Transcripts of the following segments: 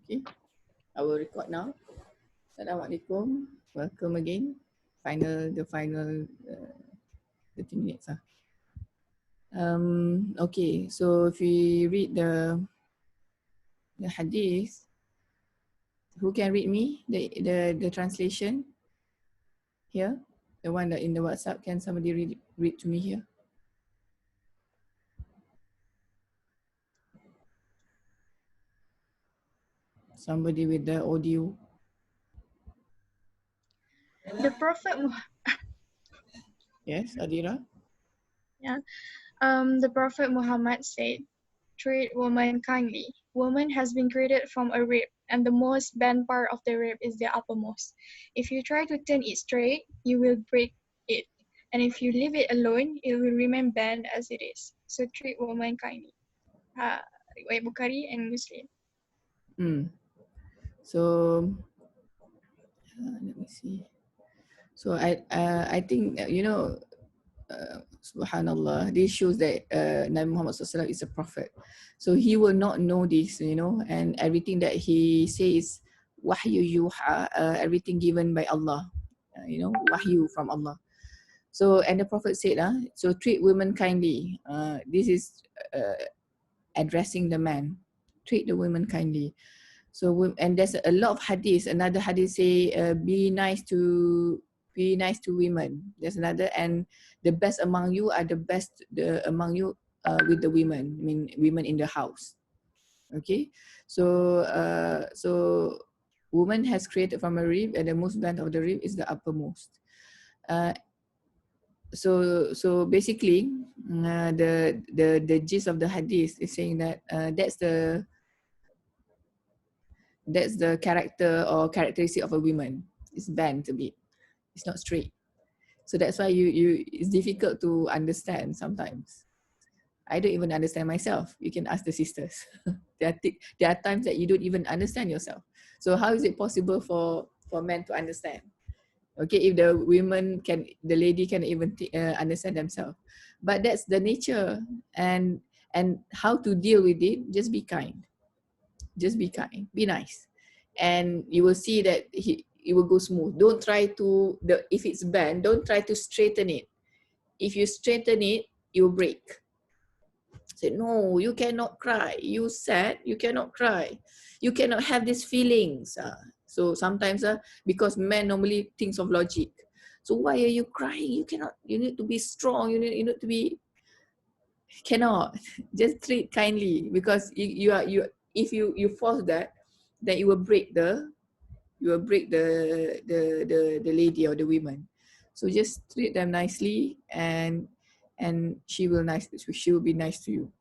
Okay, I will record now. Assalamualaikum. Welcome again. The final 30 minutes. Okay, so if we read the hadith, who can read me the translation here? The one that in the WhatsApp, can somebody read to me here? Somebody with the audio. The Prophet Yes, Adira. the Prophet Muhammad said, "Treat woman kindly. Woman has been created from a rib, and the most bent part of the rib is the uppermost. If you try to turn it straight, you will break it, and if you leave it alone, it will remain bent as it is. So treat woman kindly." Riwayat Bukhari and Muslim. So let me see. So I think Subhanallah, this shows that Nabi Muhammad SAW is a prophet. So he will not know this, and everything that he says, wahyu yuha, everything given by Allah, wahyu from Allah. So, and the Prophet said, so treat women kindly. This is addressing the man. Treat the women kindly. So, and there's a lot of hadith. Another hadith say, be nice to women. There's another, and the best among you are the best among you with the women. I mean, women in the house. Okay, so woman has created from a rib, and the most bent of the rib is the uppermost. So basically, the gist of the hadith is saying that that's the character or characteristic of a woman. It's bent a bit. It's not straight. So that's why you it's difficult to understand sometimes. I don't even understand myself. You can ask the sisters. there are times that you don't even understand yourself. So how is it possible for men to understand? Okay, if the lady can even understand themselves. But that's the nature, and how to deal with it. Just be kind. Just be kind. Be nice, and you will see that it will go smooth. Don't try to if it's bent, don't try to straighten it. If you straighten it, it will break. Say, no, you cannot cry. You sad, you cannot cry. You cannot have these feelings. So sometimes because men normally thinks of logic. So why are you crying? You cannot, you need to be strong. You need to be, cannot. Just treat kindly, because if you force that, then you will break the lady or the women. So just treat them nicely, and she will be nice to you.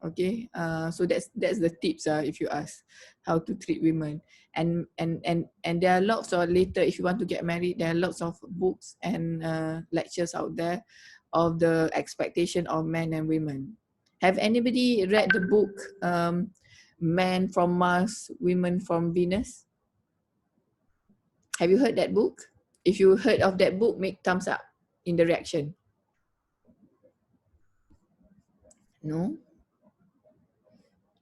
Okay, so that's the tips if you ask how to treat women. And there are lots of, later if you want to get married, there are lots of books and lectures out there of the expectation of men and women. Have anybody read the book Men from Mars, Women from Venus? Have you heard that book? If you heard of that book, make thumbs up in the reaction. No?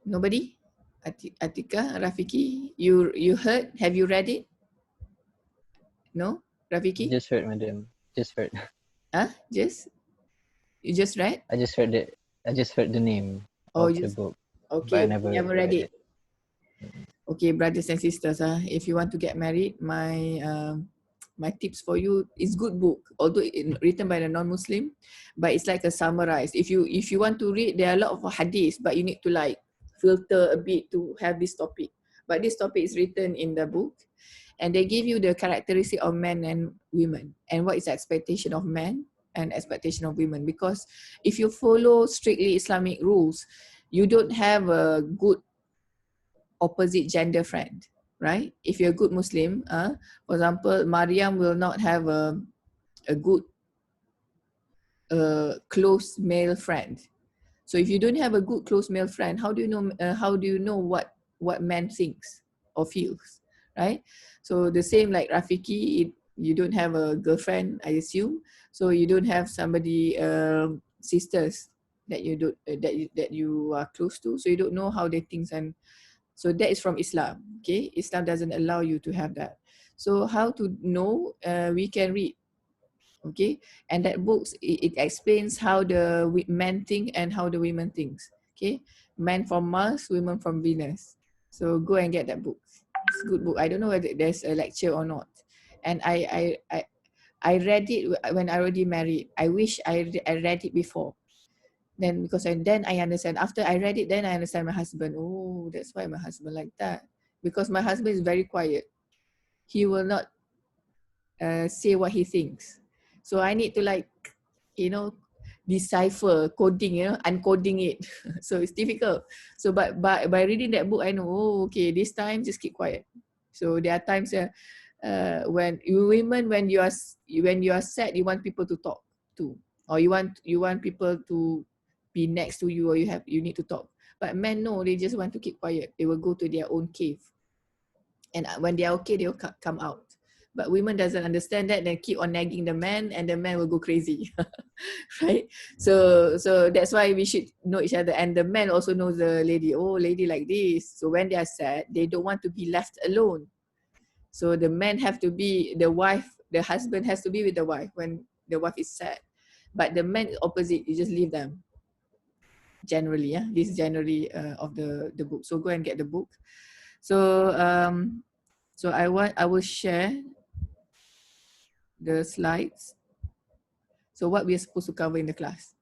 Nobody? Atika, Rafiki, you heard? Have you read it? No? Rafiki? Just heard, madam. Just heard. Just? You just read? I just heard the name of the book. Okay, but I never read it. Okay, brothers and sisters, if you want to get married, my tips for you is good book, although written by the non-Muslim, but it's like a summarized. If you want to read, there are a lot of hadith, but you need to like filter a bit to have this topic. But this topic is written in the book, and they give you the characteristic of men and women, and what is the expectation of men and expectation of women. Because if you follow strictly Islamic rules, you don't have a good opposite gender friend, right? If you're a good Muslim, for example, Maryam will not have a good close male friend. So if you don't have a good close male friend, how do you know what man thinks or feels, right? So the same like Rafiki, you don't have a girlfriend, I assume, so you don't have somebody sisters that you don't that you are close to, so you don't know how they think. And So that is from Islam. Okay, Islam doesn't allow you to have that. So how to know? We can read. Okay, and that books it explains how the men think and how the women thinks. Okay, men from Mars, women from Venus. So go and get that book. It's a good book. I don't know whether there's a lecture or not. And I read it when I already married. I wish I read it before. Then because then I understand. After I read it, then I understand my husband. Oh, that's why my husband like that. Because my husband is very quiet. He will not say what he thinks. So I need to you know, decipher, coding, uncoding it. So it's difficult. So but by reading that book, I know, oh, okay, this time just keep quiet. So there are times when women, when you are sad, you want people to talk to, or you want people to be next to you, or you need to talk. But men, no, they just want to keep quiet. They will go to their own cave, and when they are okay, they will come out. But women doesn't understand that, they keep on nagging the man, and the man will go crazy. Right? So that's why we should know each other, and the man also knows the lady. Oh, lady like this. So when they are sad, they don't want to be left alone. So the man have to be the husband has to be with the wife when the wife is sad. But the man is opposite, you just leave them. Generally, yeah. This is generally of the book. So go and get the book. So I will share the slides. So what we are supposed to cover in the class.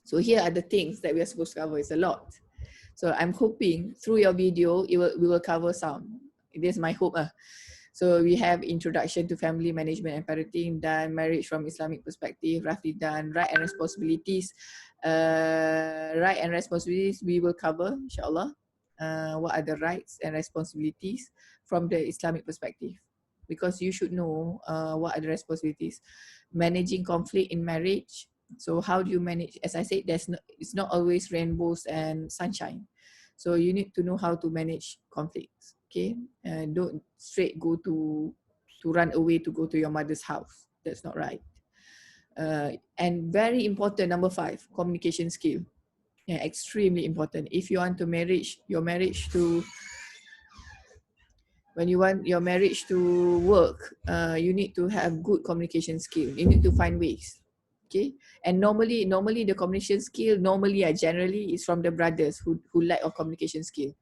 So here are the things that we are supposed to cover. It's a lot. So I'm hoping through your video, we will cover some. This is my hope. So we have introduction to family management and parenting done, marriage from Islamic perspective, roughly done, right and responsibilities. Right and responsibilities we will cover, inshallah. What are the rights and responsibilities from the Islamic perspective? Because you should know what are the responsibilities. Managing conflict in marriage. So how do you manage? As I said, it's not always rainbows and sunshine. So you need to know how to manage conflicts. Okay, don't straight go to run away to go to your mother's house. That's not right. And very important, number 5, communication skill. Yeah, extremely important. If you want to when you want your marriage to work, you need to have good communication skill. You need to find ways. Okay, and normally the communication skill generally is from the brothers who lack of communication skill.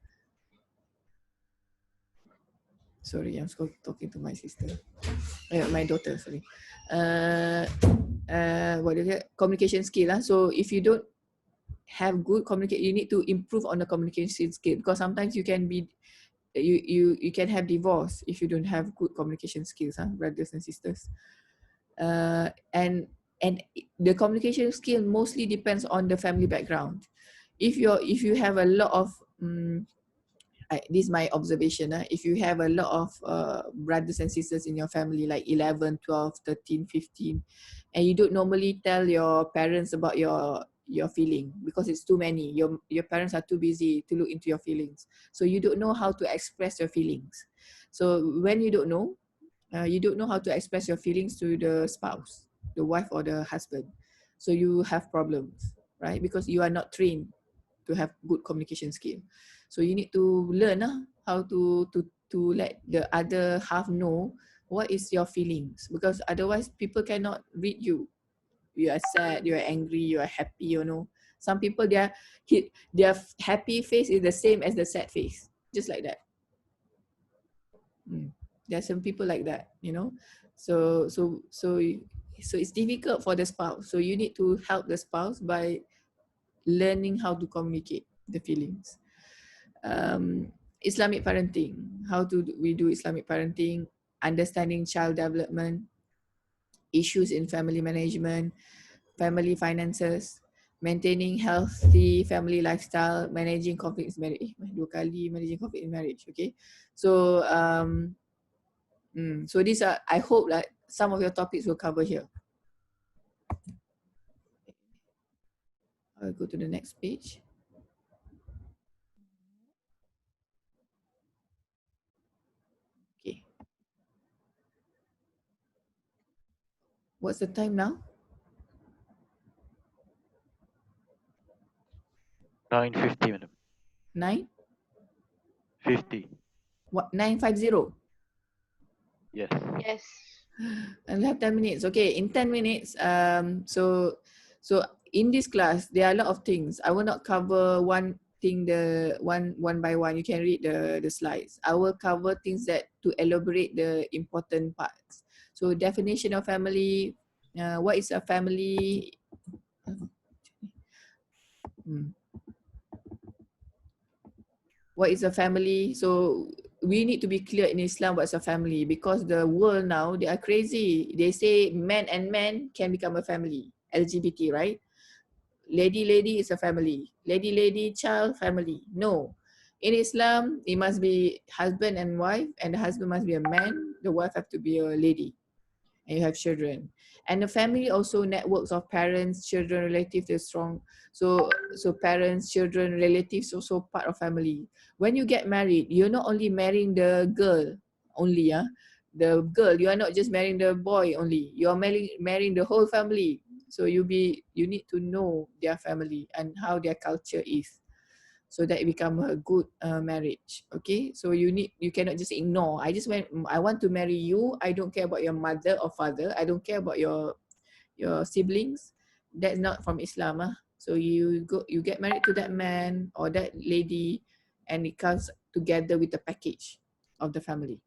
Sorry, I'm talking to my sister, my daughter. Sorry. What is it? Communication skill. So if you don't have good communicate, you need to improve on the communication skill, because sometimes you can have divorce if you don't have good communication skills, brothers and sisters. And the communication skill mostly depends on the family background. If you have a lot of this is my observation, if you have a lot of brothers and sisters in your family, like 11, 12, 13, 15, and you don't normally tell your parents about your feeling because it's too many, your parents are too busy to look into your feelings, so you don't know how to express your feelings. So when you don't know how to express your feelings to the spouse, the wife or the husband, so you have problems, right? Because you are not trained to have good communication skill. So you need to learn how to let the other half know what is your feelings, because otherwise people cannot read you. You are sad, you are angry, you are happy, Some people, their happy face is the same as the sad face, just like that. There are some people like that, So it's difficult for the spouse. So you need to help the spouse by learning how to communicate the feelings. Islamic parenting. How do we do Islamic parenting? Understanding child development, issues in family management, family finances, maintaining healthy family lifestyle, managing conflicts in marriage. Managing conflict in marriage. Okay, so so these are, I hope that some of your topics will cover here. I'll go to the next page. Okay. What's the time now? 9:50, madam. 9? 50. What, 950? Yes. Yes. And we have 10 minutes. Okay, in 10 minutes, so in this class, there are a lot of things. I will not cover one thing one by one. You can read the slides. I will cover things that to elaborate the important parts. So definition of family, what is a family? What is a family? So we need to be clear in Islam what's a family, because the world now, they are crazy. They say man and man can become a family. LGBT, right? Lady is a family. Lady child, family. No. In Islam, it must be husband and wife, and the husband must be a man, the wife have to be a lady, and you have children. And the family also networks of parents, children, relatives, they're strong. So parents, children, relatives also part of family. When you get married, you're not only marrying the girl only, the girl, you are not just marrying the boy only, you're marrying the whole family. So you need to know their family and how their culture is, so that it become a good marriage. Okay, so you cannot just ignore. I want to marry you, I don't care about your mother or father, I don't care about your siblings. That's not from Islam. So you get married to that man or that lady, and it comes together with the package of the family.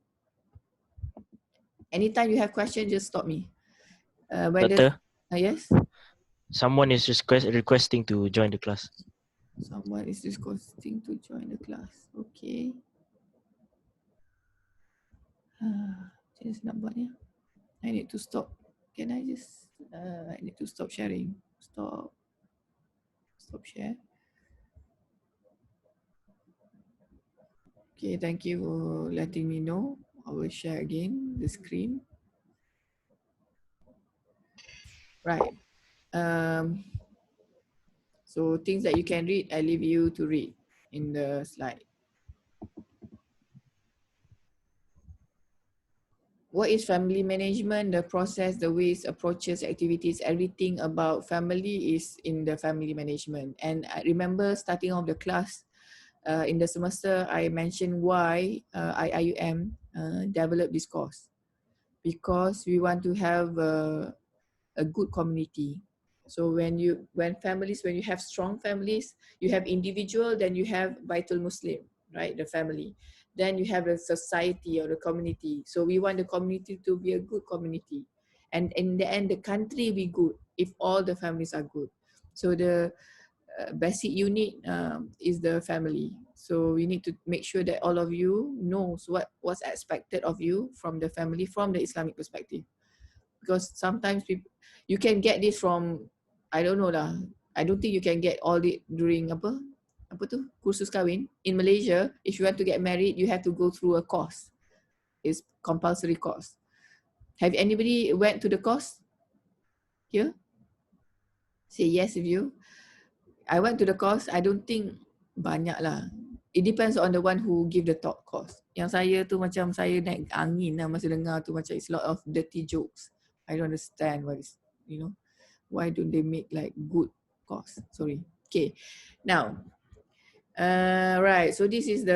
Anytime you have questions, just stop me. Doctor, yes, someone is requesting to join the class. someone is requesting to join the class. Okay. Jenis nak buatnya. I need to stop. Can I just I need to stop sharing. Stop share. Okay, thank you for letting me know. I will share again the screen. Right. So things that you can read, I leave you to read in the slide. What is family management? The process, the ways, approaches, activities, everything about family is in the family management. And I remember starting off the class in the semester, I mentioned why IIUM developed this course. Because we want to have a good community. So when you have strong families, you have individual, then you have Baitul Muslim, right? The family. Then you have the society or the community. So we want the community to be a good community. And in the end, the country be good if all the families are good. So the basic unit is the family. So we need to make sure that all of you knows what's expected of you from the family, from the Islamic perspective. Because sometimes you can get this from, I don't know lah, I don't think you can get all it during kursus kahwin. In Malaysia, if you want to get married, you have to go through a course. It's compulsory course. Have anybody went to the course here? Say yes if you. I went to the course. I don't think banyak lah. It depends on the one who give the talk course. Yang saya tu macam saya naik angin lah masa dengar tu, macam it's a lot of dirty jokes. I don't understand what is, why don't they make like good course? Sorry. Okay. Now, right. So this is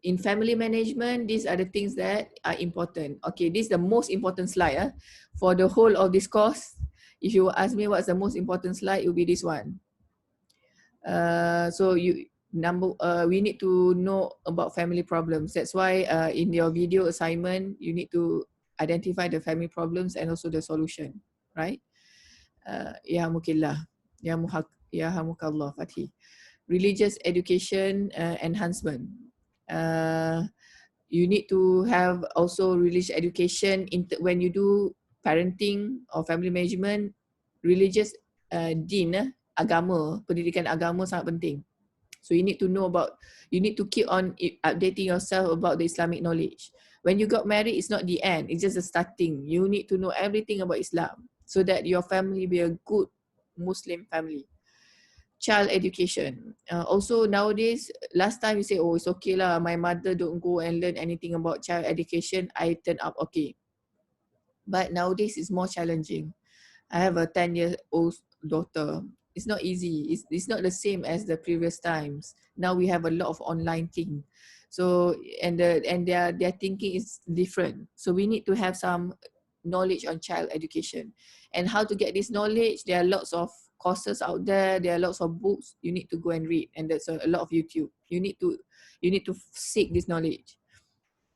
in family management, these are the things that are important. Okay, this is the most important slide for the whole of this course. If you ask me what's the most important slide, it will be this one. So we need to know about family problems. That's why in your video assignment, you need to identify the family problems and also the solution, right? Yahamukillah, Yahamukallah, Fatih. Religious education enhancement. You need to have also religious education when you do parenting or family management. Religious deen, agama, pendidikan agama sangat penting. So you need to know you need to keep on updating yourself about the Islamic knowledge. When you got married, it's not the end, it's just the starting. You need to know everything about Islam so that your family be a good Muslim family. Child education. Also nowadays, last time you say, oh, it's okay lah, my mother don't go and learn anything about child education, I turn up okay. But nowadays it's more challenging. I have a 10-year-old daughter. It's not easy. It's not the same as the previous times. Now we have a lot of online thing. So and their thinking is different. So we need to have some knowledge on child education. And how to get this knowledge, there are lots of courses out there, there are lots of books you need to go and read, and there's a lot of YouTube. You need to seek this knowledge.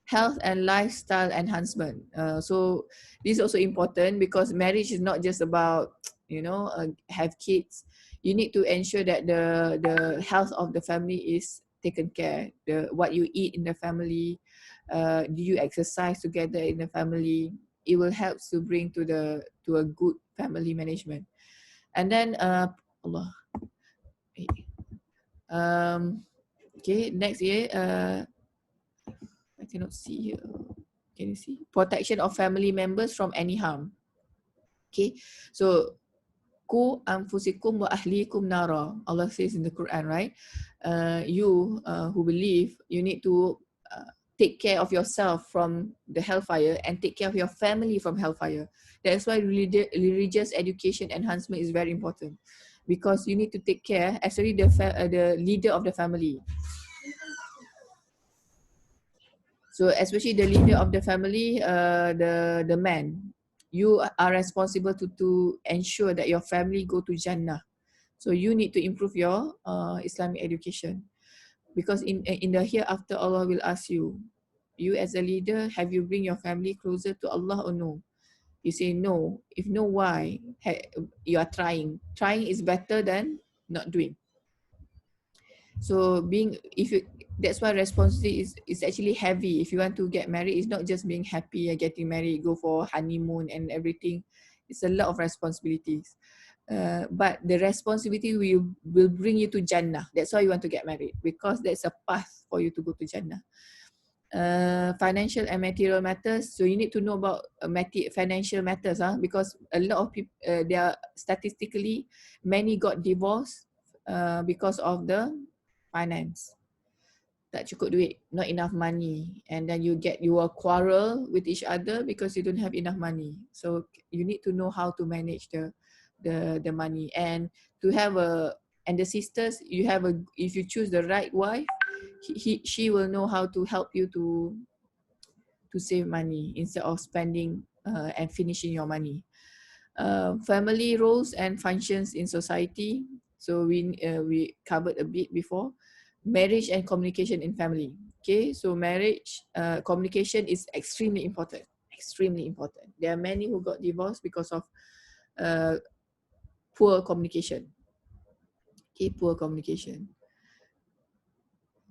Health and lifestyle enhancement. So this is also important because marriage is not just about have kids. You need to ensure that the health of the family is taken care. What you eat in the family, do you exercise together in the family? It will help to bring to a good family management. And then Allah. Okay, next year. I cannot see here. Can you see? Protection of family members from any harm. Okay, so ku anfusikum wa ahlikum nara. Allah says in the Quran, right? You who believe, you need to take care of yourself from the hellfire and take care of your family from hellfire. That's why religious education enhancement is very important, because you need to take care, especially the leader of the family. So especially the leader of the family, the man, you are responsible to ensure that your family go to Jannah. So you need to improve your Islamic education, because in the hereafter Allah will ask you as a leader, have you bring your family closer to Allah or no? You say no. If no, why? You are trying. Trying is better than not doing. So that's why responsibility is actually heavy. If you want to get married, it's not just being happy and getting married, go for honeymoon and everything. It's a lot of responsibilities. But the responsibility will bring you to Jannah. That's why you want to get married, because there's a path for you to go to Jannah. Financial and material matters. So you need to know about financial matters, because a lot of people, they are statistically, many got divorced because of the finance. Tak cukup duit, not enough money, and then you will quarrel with each other because you don't have enough money. So you need to know how to manage the money, and the sisters, if you choose the right wife, she will know how to help you to save money instead of spending and finishing your money. Family roles and functions in society. So we covered a bit before. Marriage and communication in family. Okay, so marriage communication is extremely important. Extremely important. There are many who got divorced because of poor communication. Okay, poor communication.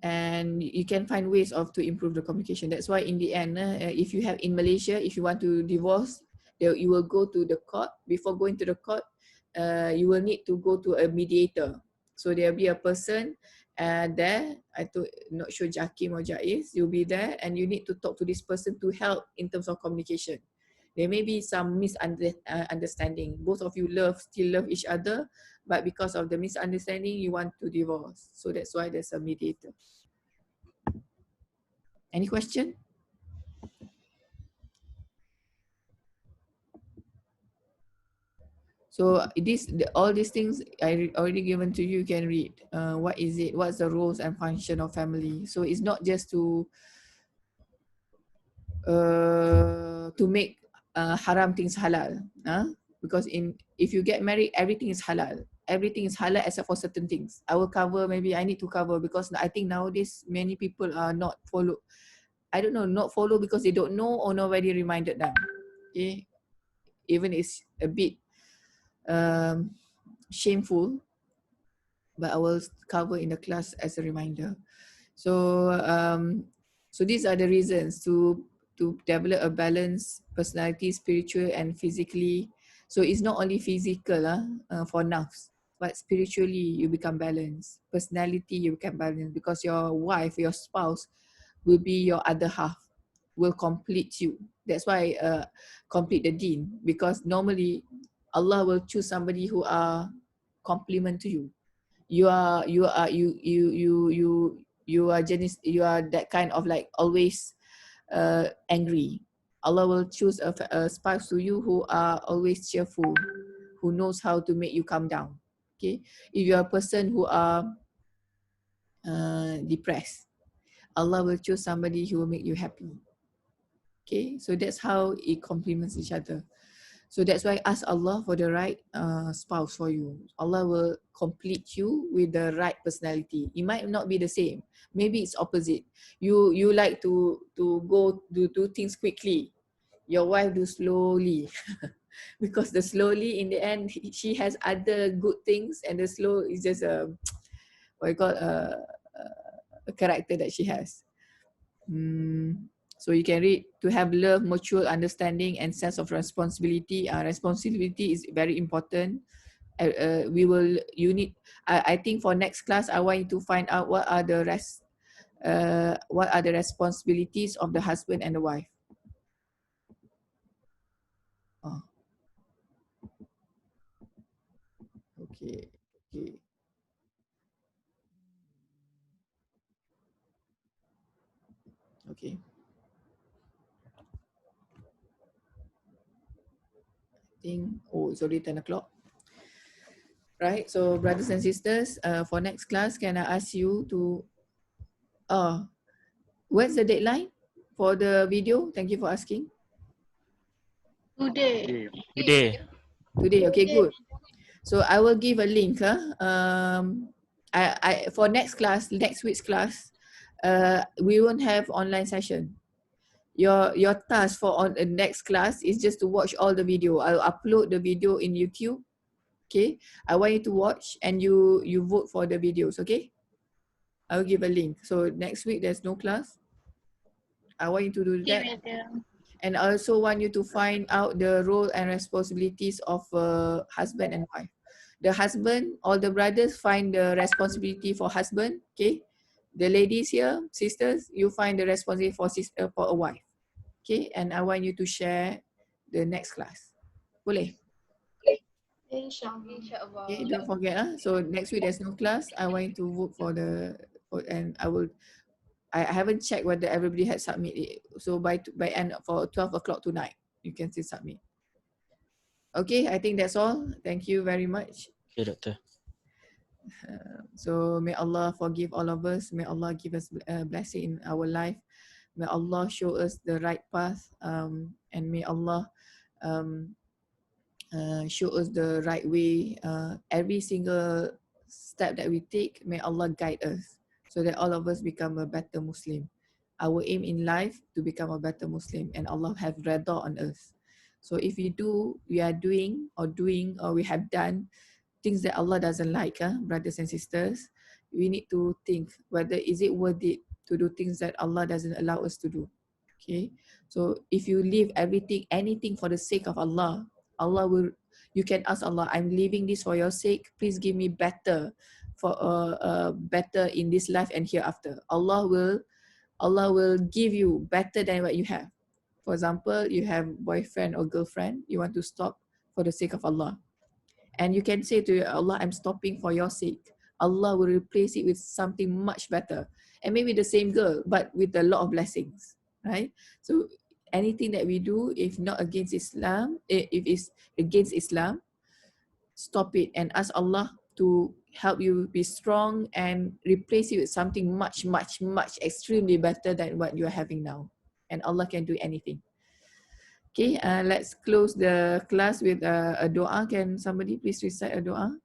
And you can find ways to improve the communication. That's why in the end, if you have in Malaysia, if you want to divorce, you will go to the court. Before going to the court, you will need to go to a mediator. So there will be a person there. Not sure Jakim or Jaiz. You'll be there, and you need to talk to this person to help in terms of communication. There may be some misunderstanding. Both of you still love each other, but because of the misunderstanding, you want to divorce. So that's why there's a mediator. Any question? So all these things I already given to you. You can read. What is it? What's the roles and function of family? So it's not just to make haram things halal. Because if you get married, everything is halal. Everything is halal except for certain things. I will cover. Maybe I need to cover, because I think nowadays many people are not follow. I don't know, not follow because they don't know or nobody reminded them. Okay, even it's a bit shameful, but I will cover in the class as a reminder. So these are the reasons to develop a balanced personality, spiritual and physically. So it's not only physical for nafs, but spiritually you become balanced. Personality, you become balanced, because your wife, your spouse will be your other half, will complete you. That's why complete the deen, because normally Allah will choose somebody who are complement to you. You are that kind of like always angry. Allah will choose a spouse to you who are always cheerful, who knows how to make you calm down. Okay, if you are a person who are depressed, Allah will choose somebody who will make you happy. Okay, so that's how it complements each other. So that's why ask Allah for the right spouse for you. Allah will complete you with the right personality. It might not be the same. Maybe it's opposite. You like to go do things quickly. Your wife do slowly. Because the slowly in the end she has other good things, and the slow is just a what you call a character that she has. So you can read, to have love, mutual understanding, and sense of responsibility. Responsibility is very important. I think for next class I want you to find out what are the responsibilities of the husband and the wife. Oh. Okay. Okay. I think, it's already 10 o'clock. Right, so brothers and sisters, for next class, can I ask you to, when's the deadline for the video? Thank you for asking. Today. Today. Today, okay, good. So I will give a link. For next week's class, we won't have online session. Your task for on the next class is just to watch all the video. I'll upload the video in YouTube. Okay, I want you to watch and you vote for the videos. Okay, I'll give a link. So next week there's no class. I want you to do that. And I also want you to find out the role and responsibilities of husband and wife. The husband, all the brothers find the responsibility for husband. Okay, the ladies here, sisters, you find the responsibility for a wife. Okay, and I want you to share the next class. Boleh? Inshallah. Okay, don't forget. So next week there's no class. I want you to vote and I haven't checked whether everybody had submitted. So by end for 12 o'clock tonight, you can still submit. Okay, I think that's all. Thank you very much. Okay, Doctor. So may Allah forgive all of us. May Allah give us a blessing in our life. May Allah show us the right path. And may Allah show us the right way. Every single step that we take, may Allah guide us so that all of us become a better Muslim. Our aim in life to become a better Muslim, and Allah have redha on us. So if we are doing or we have done things that Allah doesn't like, brothers and sisters, we need to think whether is it worth it to do things that Allah doesn't allow us to do. Okay, so if you leave anything for the sake of Allah, you can ask Allah, I'm leaving this for your sake, please give me better better in this life and hereafter. Allah will give you better than what you have. For example, you have boyfriend or girlfriend, you want to stop for the sake of Allah. And you can say to Allah, I'm stopping for your sake. Allah will replace it with something much better. And maybe the same girl, but with a lot of blessings, right? So anything that we do, if not against Islam, if it's against Islam, stop it and ask Allah to help you be strong and replace it with something much, much, much extremely better than what you are having now. And Allah can do anything. Okay, let's close the class with a dua. Can somebody please recite a dua?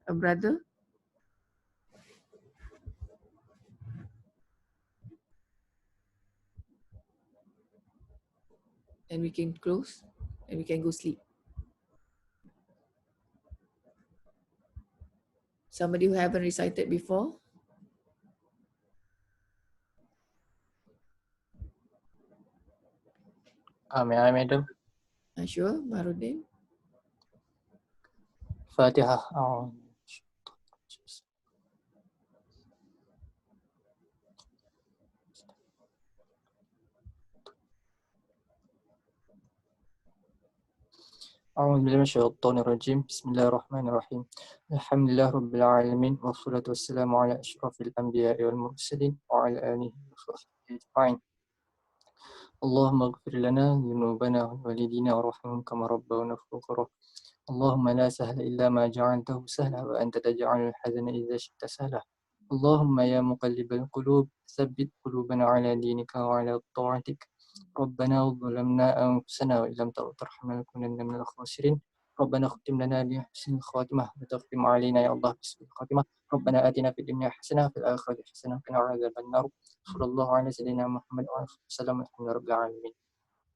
A brother? And we can close and we can go sleep. Somebody who haven't recited before? May I, madam? Sure, Baharudin. Fatihah. أعوذ بالله من الشيطان الرجيم بسم الله الرحمن الرحيم الحمد لله رب العالمين والصلاة والسلام على أشرف الأنبياء والمرسلين وعلى آله وصحبه أجمعين اللهم اغفر لنا ذنوبنا ووالدينا وارحمهم كما ربونا صغارا اللهم لا سهل إلا ما جعلته سهلا وأنت تجعل الحزن إذا شئت سهلا. اللهم يا مقلب القلوب ثبت قلوبنا على دينك وعلى طاعتك. ربنا ظلمنا أنفسنا وإن لم ترحمنا لنكونن من الخاسرين. ربنا اختم لنا بحسن الخاتمة وتختم علينا يا الله بسوء الخاتمة. ربنا آتنا في الدنيا حسنة وفي الآخرة حسنة وقنا عذاب النار. صلى الله على سيدنا محمد وعلى آله وسلم والحمد لله رب العالمين.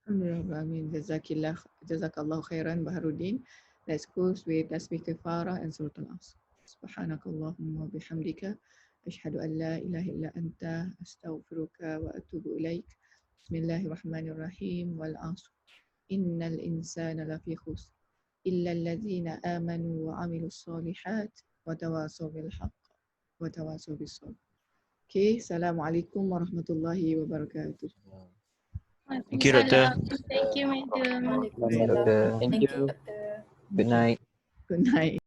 Alhamdulillah. Jazakallah khairan Baharudin. Let's close with Tasbih Kafarah and Surah Al-Asr. Subhanakallahumma bihamdika. Ashhadu an la ilaha illa anta astaghfiruka wa atubu ilaik. Bismillahirrahmanirrahim. Wal asr. Innal insana lafi khusr. Illa alladhina amanu wa amilus solihat wa tawasaw bil haqq wa tawasaw bis sabr. Okay, Assalamualaikum warahmatullahi wabarakatuh. Thank you, Doctor. Thank you, madam. Waalaikumsalam. Thank you. Good night. Good night.